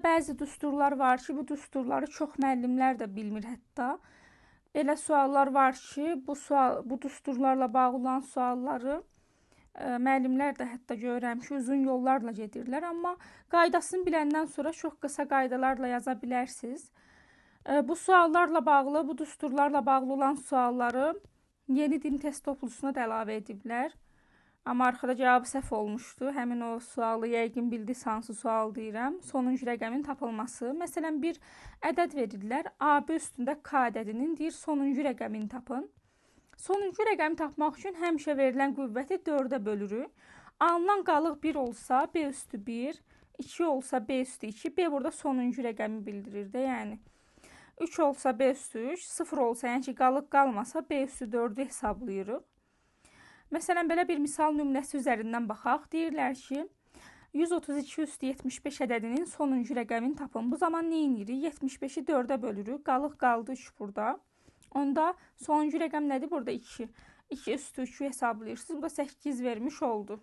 Bəzi düsturlar var ki, bu düsturları çox müəllimlər də bilmir hətta. Elə suallar var ki, bu düsturlarla bağlı olan sualları müəllimlər də hətta görürəm ki, uzun yollarla gedirlər, amma qaydasını biləndən sonra çox qısa qaydalarla yaza bilərsiniz. Bu suallarla bağlı, bu düsturlarla bağlı olan sualları yeni din test toplusuna da əlavə ediblər. Amma arxada cavabı səhv olmuşdu. Həmin o sualı yəqin bildiniz hansı sual deyirəm. Sonuncu rəqəmin tapılması. Məsələn, bir ədəd verirlər. AB üstündə K ədədinin deyir sonuncu rəqəmini tapın. Sonuncu rəqəmi tapmaq üçün həmişə verilən qüvvəti 4-ə bölürük. Alınan qalıq 1 olsa B üstü 1, 2 olsa B üstü 2. B burada sonuncu rəqəmi bildirir də, yəni. 3 olsa B üstü 3, 0 olsa, yəni ki, qalıq qalmasa B üstü 4-ü hesablayırıq. Məsələn, belə bir misal nümunəsi üzərindən baxaq. Deyirlər ki, 132 üstü 75 ədədinin sonuncu rəqəmini tapın. Bu zaman nə edirik? 75-i 4-ə bölürük. Qalıq qaldı 3 burada. Onda sonuncu rəqəm nədir? Burada 2. 2 üstü 3-ü hesablayırsınız. Bu da 8 vermiş oldu.